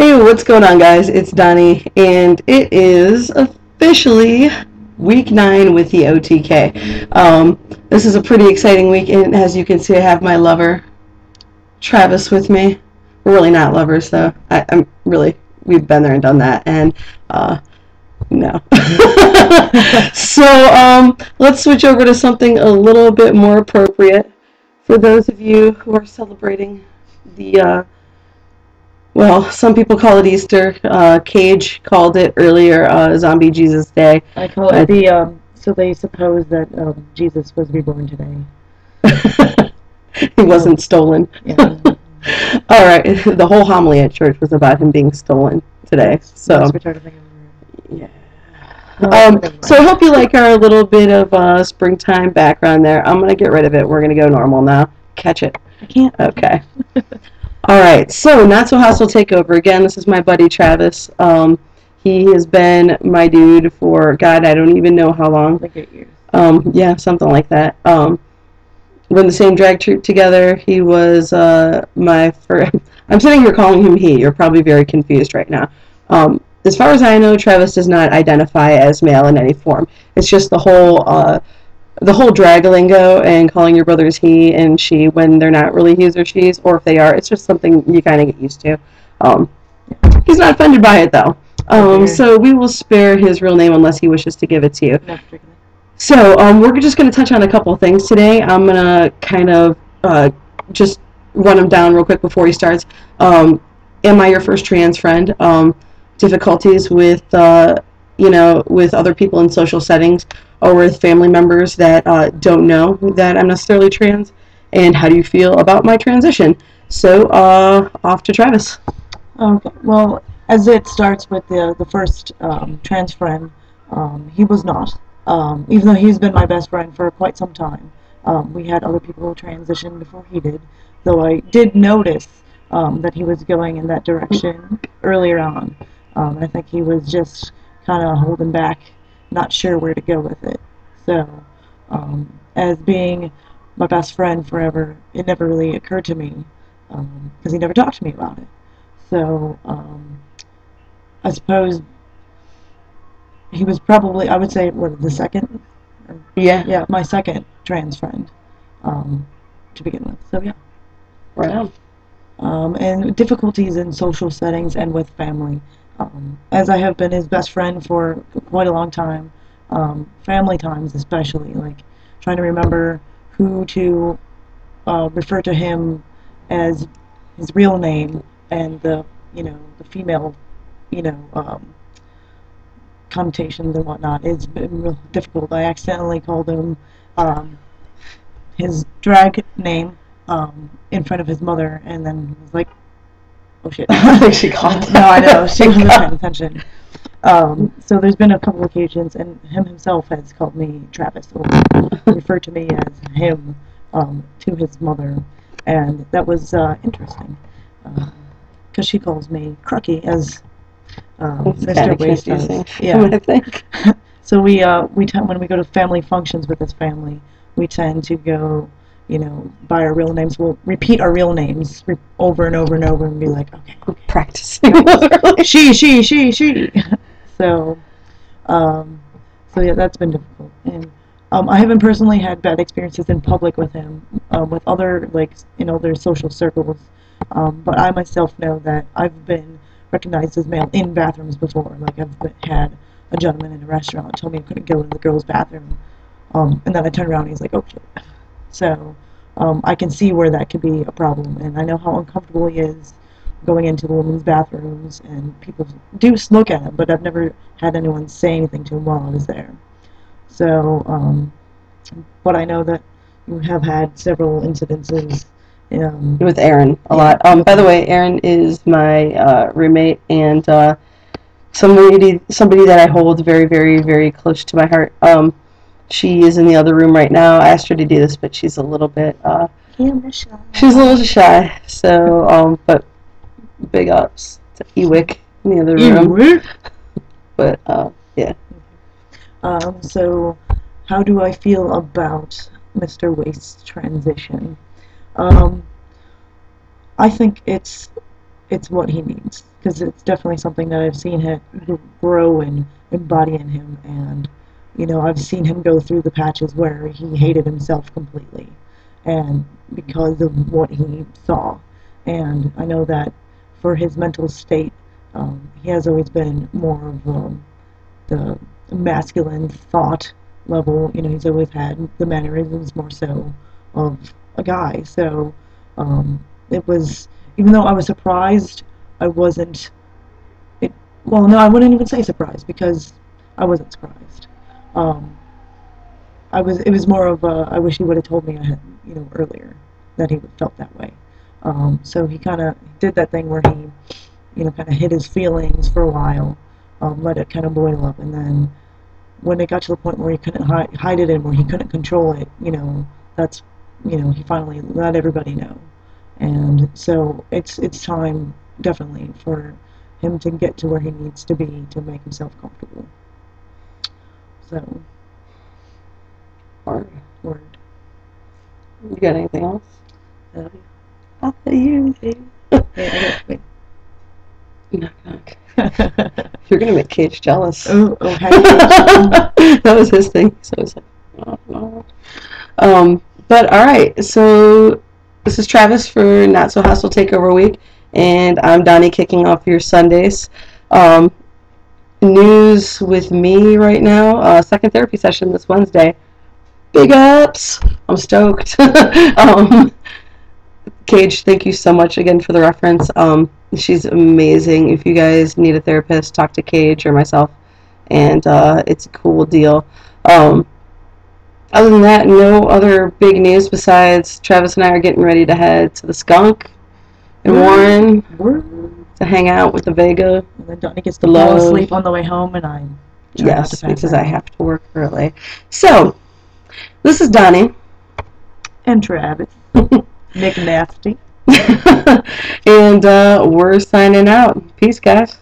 Hey, what's going on, guys? It's Donnie, and it is officially week 9 with the OTK. This is a pretty exciting week, and as you can see, I have my lover, Travis, with me. We're really not lovers, though. I'm really, we've been there and done that, and no. So let's switch over to something a little bit more appropriate for those of you who are celebrating the well, some people call it Easter. Cage called it earlier Zombie Jesus Day. I call it so they suppose that Jesus was reborn today. He wasn't stolen. Yeah. All right. The whole homily at church was about him being stolen today. So. Yeah. So I hope you like our little bit of springtime background there. I'm gonna get rid of it. We're gonna go normal now. Catch it. I can't. Okay. All right, so Not So Hostile Takeover. Again, this is my buddy Travis. He has been my dude for, God, I don't even know how long. Like 8 years. Yeah, something like that. We're in the same drag troupe together. He was my first. I'm sitting here calling him he. You're probably very confused right now. As far as I know, Travis does not identify as male in any form. It's just the whole drag lingo and calling your brothers he and she when they're not really he's or she's, or if they are, it's just something you kind of get used to. He's not offended by it, though. So we will spare his real name unless he wishes to give it to you. So we're just going to touch on a couple things today. I'm going to kind of just run him down real quick before he starts. Am I your first trans friend? Difficulties with with other people in social settings or with family members that don't know that I'm necessarily trans, and how do you feel about my transition? So off to Travis. Okay. Well, as it starts with the first trans friend, he was not. Even though he's been my best friend for quite some time. We had other people transition before he did, though I did notice that he was going in that direction earlier on. I think he was just kind of holding back, not sure where to go with it. So, as being my best friend forever, it never really occurred to me, because he never talked to me about it. So, I suppose he was probably, I would say, the second? Yeah, my second trans friend, to begin with. So, yeah. Right on. And difficulties in social settings and with family. As I have been his best friend for quite a long time, family times especially, like trying to remember who to refer to him as his real name and the female connotations and whatnot. It's been real difficult. I accidentally called him his drag name in front of his mother, and then was like, oh shit. I think she caught that. No, I know. She wasn't paying attention. So there's been a couple occasions, and him himself has called me Travis, or referred to me as him to his mother, and that was interesting, because she calls me Crucky, as Mr. Waste does. Yeah. I think. So we when we go to family functions with his family, we tend to go, by our real names. We'll repeat our real names over and over and over and be like, okay. Practicing. She. So yeah, that's been difficult. And I haven't personally had bad experiences in public with him, with other, in other social circles. But I myself know that I've been recognized as male in bathrooms before. Like, I've had a gentleman in a restaurant tell me I couldn't go in the girls' bathroom. And then I turned around and he's like, oh shit. So I can see where that could be a problem, and I know how uncomfortable he is going into the women's bathrooms, and people do look at him, but I've never had anyone say anything to him while I was there. So, but I know that you have had several incidences. With Aaron a lot. By the way, Aaron is my roommate, and somebody that I hold very, very, very close to my heart. She is in the other room right now. I asked her to do this, but she's a little bit she's a little shy. So, but big ups to Ewick in the other room. But yeah. So how do I feel about Mr. Waste's transition? I think it's it's what he needs, because it's definitely something that I've seen him grow and embody in him, and I've seen him go through the patches where he hated himself completely, and because of what he saw, and I know that for his mental state, he has always been more of the masculine thought level. He's always had the mannerisms more so of a guy. So it was, even though I was surprised, I wasn't. Well, no, I wouldn't even say surprised, because I wasn't surprised. Um, It was more of a, I wish he would have told me earlier that he felt that way. So he kind of did that thing where he, kind of hid his feelings for a while, let it kind of boil up, and then when it got to the point where he couldn't hide it and where he couldn't control it, that's, he finally let everybody know. And so it's time, definitely, for him to get to where he needs to be to make himself comfortable. So, Word. word. You got anything else? I'll tell you. Wait. Knock, knock. You're gonna make Cage jealous. Oh, That was his thing. So it's like, oh, no. But all right. So this is Travis for Not So Hostile Takeover Week, and I'm Donnie kicking off your Sundays. News with me right now. Second therapy session this Wednesday. Big ups! I'm stoked. Cage, thank you so much again for the reference. She's amazing. If you guys need a therapist, talk to Cage or myself, and it's a cool deal. Other than that, no other big news besides Travis and I are getting ready to head to the Skunk in Warren to hang out with the Vega. And then Donnie gets to fall asleep on the way home, and I try not to pass because out. I have to work early. So, this is Donnie. And Travis. Nick Nasty. And we're signing out. Peace, guys.